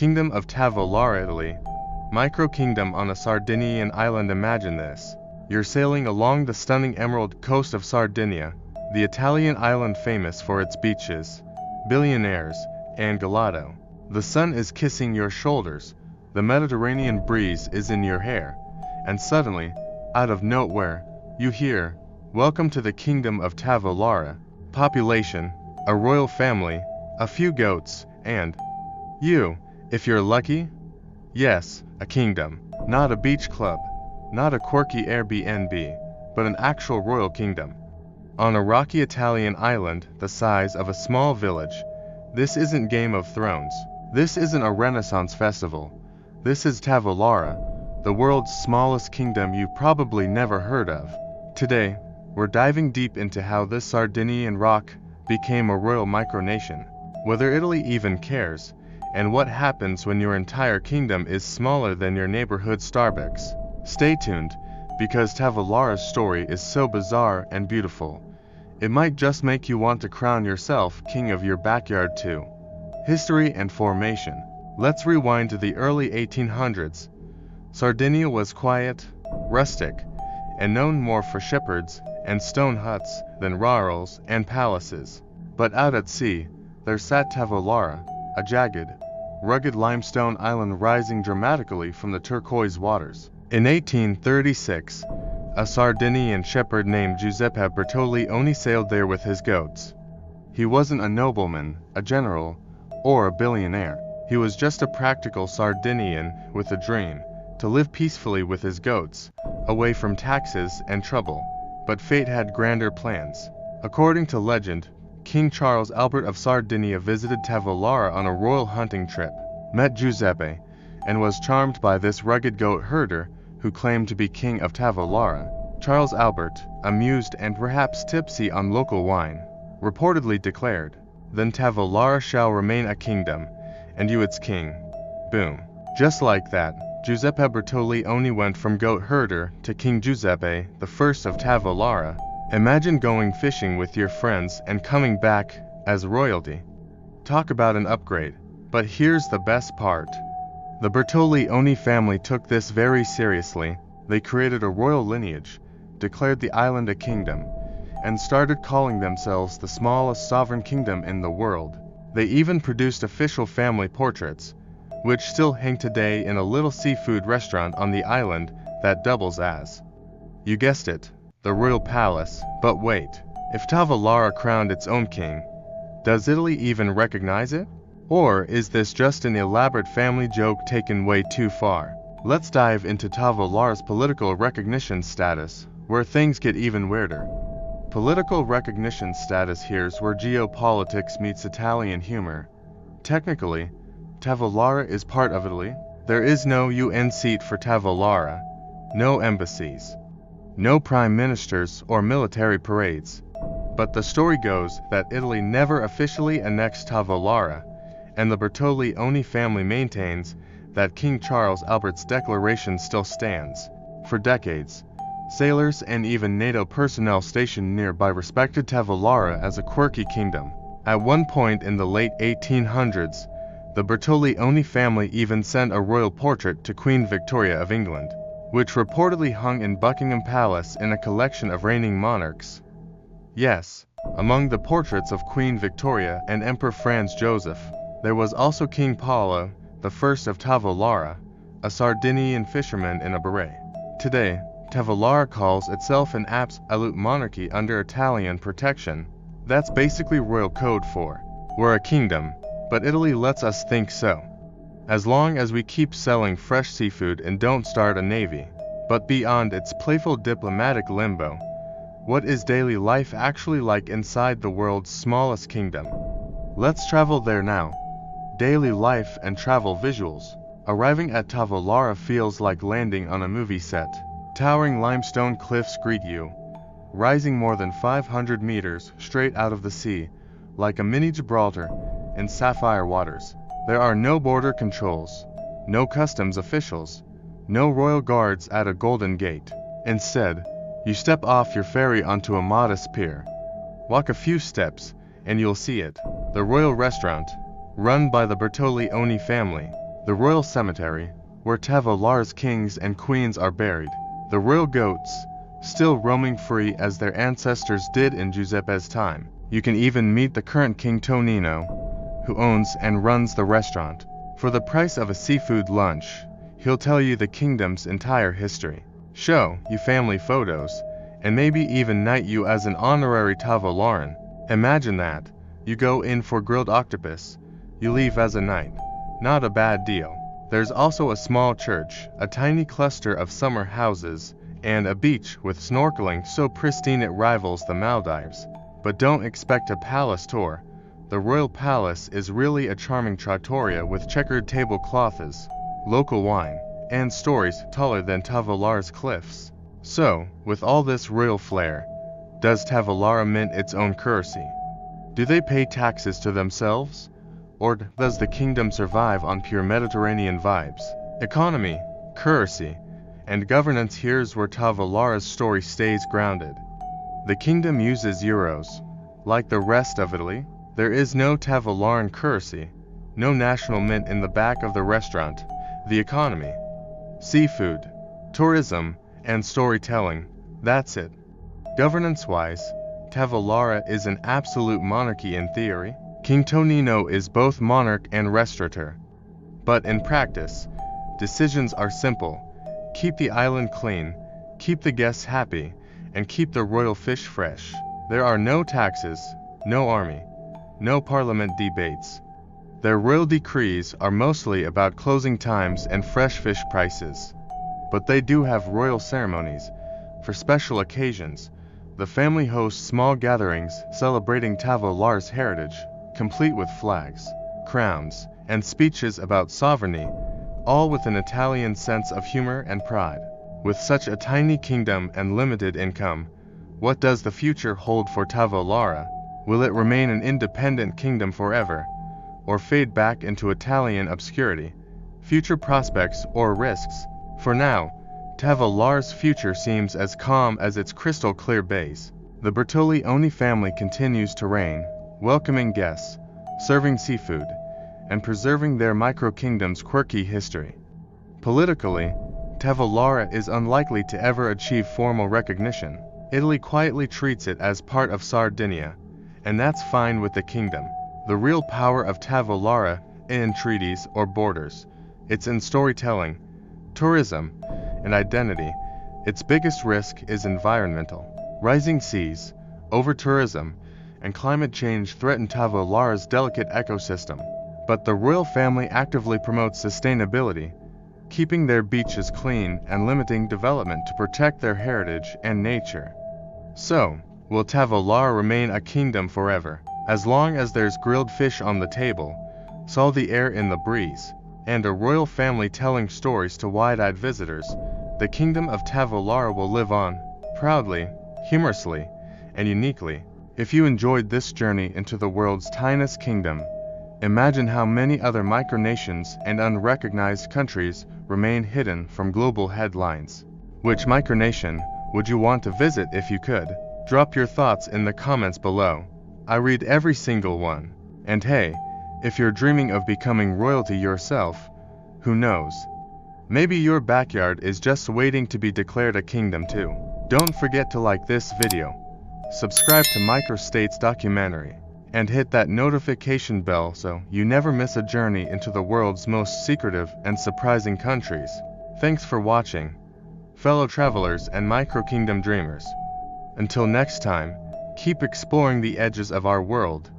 Kingdom of Tavolara, Italy. Micro-kingdom on a Sardinian island. Imagine this. You're sailing along the stunning emerald coast of Sardinia, the Italian island famous for its beaches, billionaires, and gelato. The sun is kissing your shoulders, the Mediterranean breeze is in your hair, and suddenly, out of nowhere, you hear, "Welcome to the Kingdom of Tavolara." Population, a royal family, a few goats, and you, if you're lucky. Yes, a kingdom, not a beach club, not a quirky Airbnb, but an actual royal kingdom. On a rocky Italian island the size of a small village. This isn't Game of Thrones. This isn't a Renaissance festival. This is Tavolara, the world's smallest kingdom you probably never heard of. Today, we're diving deep into how this Sardinian rock became a royal micronation, whether Italy even cares, and what happens when your entire kingdom is smaller than your neighborhood Starbucks. Stay tuned, because Tavolara's story is so bizarre and beautiful. It might just make you want to crown yourself king of your backyard too. History and formation. Let's rewind to the early 1800s. Sardinia was quiet, rustic, and known more for shepherds and stone huts than rurals and palaces. But out at sea, there sat Tavolara, a jagged, rugged limestone island rising dramatically from the turquoise waters. In 1836, a Sardinian shepherd named Giuseppe Bertolioni sailed there with his goats. He wasn't a nobleman, a general, or a billionaire. He was just a practical Sardinian with a dream, to live peacefully with his goats, away from taxes and trouble. But fate had grander plans. According to legend, King Charles Albert of Sardinia visited Tavolara on a royal hunting trip, met Giuseppe, and was charmed by this rugged goat herder who claimed to be king of Tavolara. Charles Albert, amused and perhaps tipsy on local wine, reportedly declared, "Then Tavolara shall remain a kingdom, and you its king." Boom. Just like that, Giuseppe Bertolioni went from goat herder to King Giuseppe I of Tavolara. Imagine going fishing with your friends and coming back as royalty. Talk about an upgrade. But here's the best part. The Bertolioni family took this very seriously. They created a royal lineage, declared the island a kingdom, and started calling themselves the smallest sovereign kingdom in the world. They even produced official family portraits, which still hang today in a little seafood restaurant on the island that doubles as, you guessed it, the royal palace. But wait, if Tavolara crowned its own king, does Italy even recognize it? Or is this just an elaborate family joke taken way too far? Let's dive into Tavolara's political recognition status, where things get even weirder. Political recognition status. Here's where geopolitics meets Italian humor. Technically, Tavolara is part of Italy. There is no UN seat for Tavolara, no embassies, no prime ministers or military parades. But the story goes that Italy never officially annexed Tavolara, and the Bertolioni family maintains that King Charles Albert's declaration still stands. For decades, sailors and even NATO personnel stationed nearby respected Tavolara as a quirky kingdom. At one point in the late 1800s, the Bertolioni family even sent a royal portrait to Queen Victoria of England, which reportedly hung in Buckingham Palace in a collection of reigning monarchs. Yes, among the portraits of Queen Victoria and Emperor Franz Joseph, there was also King Paolo I of Tavolara, a Sardinian fisherman in a beret. Today, Tavolara calls itself an absolute monarchy under Italian protection. That's basically royal code for, we're a kingdom, but Italy lets us think so. As long as we keep selling fresh seafood and don't start a navy. But beyond its playful diplomatic limbo, what is daily life actually like inside the world's smallest kingdom? Let's travel there now. Daily life and travel visuals. Arriving at Tavolara feels like landing on a movie set. Towering limestone cliffs greet you, rising more than 500 meters straight out of the sea, like a mini Gibraltar in sapphire waters. There are no border controls, no customs officials, no royal guards at a golden gate. Instead, you step off your ferry onto a modest pier. Walk a few steps, and you'll see it, the royal restaurant, run by the Bertolioni family. The royal cemetery, where Tavolara's kings and queens are buried. The royal goats, still roaming free as their ancestors did in Giuseppe's time. You can even meet the current King Tonino, who owns and runs the restaurant. For the price of a seafood lunch, he'll tell you the kingdom's entire history, show you family photos, and maybe even knight you as an honorary Tavolaran. Imagine that. You go in for grilled octopus, you leave as a knight. Not a bad deal. There's also a small church, a tiny cluster of summer houses, and a beach with snorkeling so pristine it rivals the Maldives. But don't expect a palace tour. The royal palace is really a charming trattoria with checkered tablecloths, local wine, and stories taller than Tavolara's cliffs. So, with all this royal flair, does Tavolara mint its own currency? Do they pay taxes to themselves? Or does the kingdom survive on pure Mediterranean vibes? Economy, currency, and governance. Here's where Tavolara's story stays grounded. The kingdom uses euros. Like the rest of Italy, there is no Tavolaran currency, no national mint in the back of the restaurant. The economy, seafood, tourism, and storytelling, that's it. Governance-wise, Tavolara is an absolute monarchy in theory. King Tonino is both monarch and restaurateur. But in practice, decisions are simple. Keep the island clean, keep the guests happy, and keep the royal fish fresh. There are no taxes, no army, no parliament debates. Their royal decrees are mostly about closing times and fresh fish prices. But they do have royal ceremonies. For special occasions, the family hosts small gatherings celebrating Tavolara's heritage, complete with flags, crowns, and speeches about sovereignty, all with an Italian sense of humor and pride. With such a tiny kingdom and limited income, what does the future hold for Tavolara? Will it remain an independent kingdom forever, or fade back into Italian obscurity? Future prospects or risks? For now, Tavolara's future seems as calm as its crystal-clear bays. The Bertolioni family continues to reign, welcoming guests, serving seafood, and preserving their micro-kingdom's quirky history. Politically, Tavolara is unlikely to ever achieve formal recognition. Italy quietly treats it as part of Sardinia, and that's fine with the kingdom. The real power of Tavolara isn't in treaties or borders. It's in storytelling, tourism, and identity. Its biggest risk is environmental. Rising seas, over-tourism, and climate change threaten Tavolara's delicate ecosystem. But the royal family actively promotes sustainability, keeping their beaches clean and limiting development to protect their heritage and nature. So, will Tavolara remain a kingdom forever? As long as there's grilled fish on the table, salty air in the breeze, and a royal family telling stories to wide-eyed visitors, the kingdom of Tavolara will live on, proudly, humorously, and uniquely. If you enjoyed this journey into the world's tiniest kingdom, imagine how many other micronations and unrecognized countries remain hidden from global headlines. Which micronation would you want to visit if you could? Drop your thoughts in the comments below. I read every single one. And hey, if you're dreaming of becoming royalty yourself, who knows? Maybe your backyard is just waiting to be declared a kingdom too. Don't forget to like this video, subscribe to Microstates documentary, and hit that notification bell so you never miss a journey into the world's most secretive and surprising countries. Thanks for watching, fellow travelers and micro-kingdom dreamers. Until next time, keep exploring the edges of our world.